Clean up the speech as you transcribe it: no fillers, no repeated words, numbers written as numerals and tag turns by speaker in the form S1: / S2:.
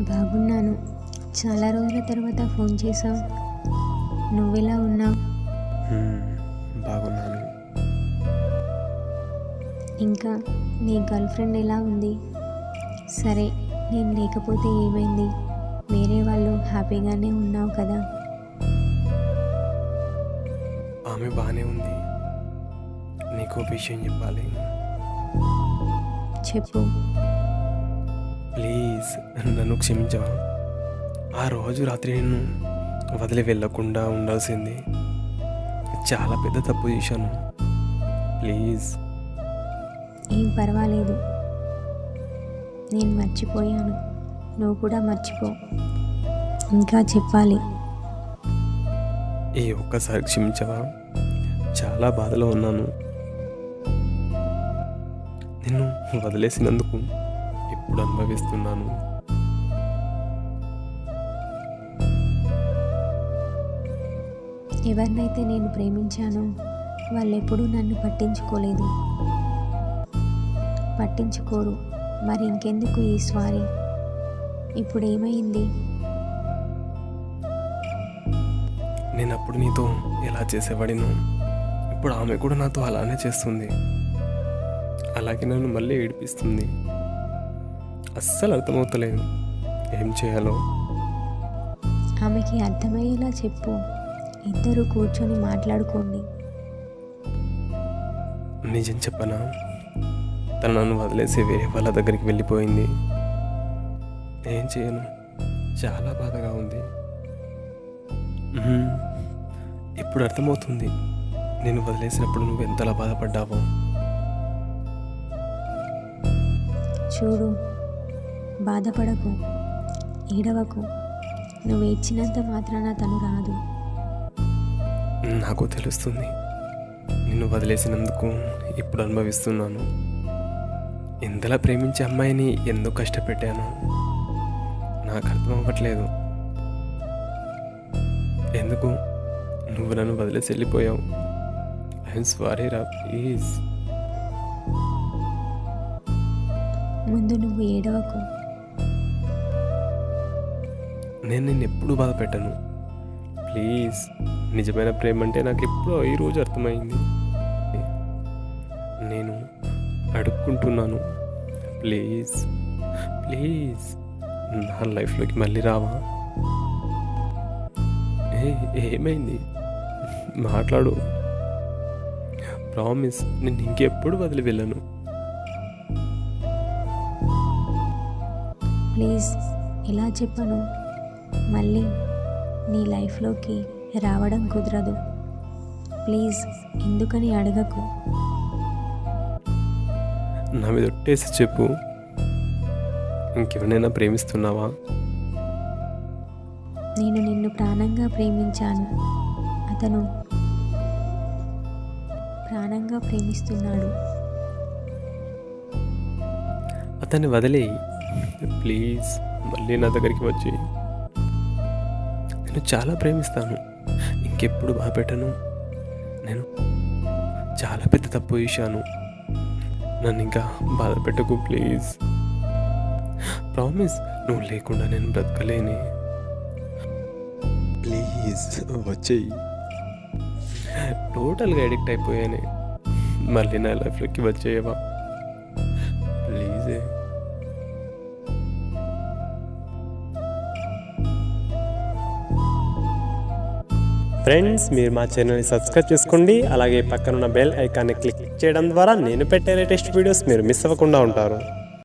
S1: బాగున్నాను. చాలా రోజుల తర్వాత ఫోన్ చేశావు. నువ్వెలా ఉన్నావు?
S2: బాగున్నాను.
S1: ఇంకా నీ గర్ల్ ఫ్రెండ్ ఎలా ఉంది? సరే, నేను లేకపోతే ఏమైంది? వేరే వాళ్ళు హ్యాపీగానే ఉన్నావు కదా?
S2: ఆమె బాగానే ఉంది. నీకు విషయం చెప్పాలి.
S1: చెప్పు.
S2: ప్లీజ్ నన్ను క్షమించవా? ఆ రోజు రాత్రి నిన్ను వదిలి వెళ్ళకుండా ఉండాల్సింది. చాలా పెద్ద తప్పు చేశాను. ప్లీజ్.
S1: ఏం పర్వాలేదు, నేను మర్చిపోయాను. నువ్వు కూడా మర్చిపో. ఇంకా చెప్పాలి.
S2: ఈ ఒక్కసారి క్షమించవా? చాలా బాధలో ఉన్నాను. నిన్ను వదిలేసినందుకు ఇప్పుడు అనుభవిస్తున్నాను.
S1: ఎవరినైతే నేను ప్రేమించానో వాళ్ళెప్పుడూ నన్ను పట్టించుకోరు. మరి ఇంకెందుకు ఈ స్వారీ? ఇప్పుడు ఏమైంది?
S2: నేను అప్పుడు నీతో ఎలా చేసేవాడినో ఇప్పుడు ఆమె కూడా నాతో అలానే చేస్తుంది. అలాగే నన్ను మళ్ళీ ఏడిపిస్తుంది. అస్సలు అర్థమవుతలేదు ఏం చేయాలో.
S1: ఆమెకి అర్థమయ్యేలా చెప్పు. ఇద్దరు కూర్చొని మాట్లాడుకోండి.
S2: నిజం చెప్పనా? తను నన్ను వదిలేసి వేరే వాళ్ళ దగ్గరికి వెళ్ళిపోయింది. ఏం చేయను? చాలా బాధగా ఉంది. ఇప్పుడు అర్థమవుతుంది నేను వదిలేసినప్పుడు నువ్వు ఎంతలా బాధపడ్డావో.
S1: చూడు, బాధపడకు, ఏడవకు. నువ్వు ఏడ్చినంత మాత్రాన తను రాదు.
S2: నాకు తెలుస్తుంది. నిన్ను వదిలేసినందుకు ఇప్పుడు అనుభవిస్తున్నాను. ఎంతలా ప్రేమించే అమ్మాయిని ఎందుకు కష్టపెట్టాను నాకు అర్థం అవ్వట్లేదు. ఎందుకు నువ్వు నన్ను వదిలేసి వెళ్ళిపోయావు? ఐఎమ్ సారీ రా, ప్లీజ్.
S1: ముందు నువ్వు ఏడవకు.
S2: నేను నిన్ను ఎప్పుడూ బాధ పెట్టను. ప్లీజ్. నిజమైన ప్రేమ అంటే నాకు ఎప్పుడో ఈరోజు అర్థమైంది. నేను అడుక్కుంటున్నాను. ప్లీజ్ ప్లీజ్ నా లైఫ్లోకి మళ్ళీ రావా? ఏమైంది? మాట్లాడు. ప్రామిస్, నేను ఇంకెప్పుడు వదిలి వెళ్ళను.
S1: ప్లీజ్, ఇలా చెప్పను. మళ్ళీ నీ లైఫ్లోకి రావడం కుదరదు. ప్లీజ్, ఎందుకని అడగకు.
S2: నా మీద ఒట్టేసి చెప్పు, ఇంకెవరైనా ప్రేమిస్తున్నావా?
S1: నేను నిన్ను ప్రాణంగా ప్రేమించాను. అతను ప్రాణంగా ప్రేమిస్తున్నాడు.
S2: అతన్ని వదిలేయి ప్లీజ్. మళ్ళీ నా దగ్గరికి వచ్చి. నేను చాలా ప్రేమిస్తాను. ఇంకెప్పుడు బాధపెట్టను. నేను చాలా పెద్ద తప్పు చేశాను. నన్ను ఇంకా బాధ పెట్టకు ప్లీజ్. ప్రామిస్, నువ్వు లేకుండా నేను బ్రతకలేని. ప్లీజ్ వచ్చేయి. టోటల్గా అడిక్ట్ అయిపోయాను. మళ్ళీ నా లైఫ్లోకి వచ్చేయవా ప్లీజే.
S3: ఫ్రెండ్స్, మీరు మా ఛానల్ని సబ్స్క్రైబ్ చేసుకోండి. అలాగే పక్కనున్న బెల్ ఐకాన్ని క్లిక్ చేయడం ద్వారా నేను పెట్టే లేటెస్ట్ వీడియోస్ మీరు మిస్ అవ్వకుండా ఉంటారు.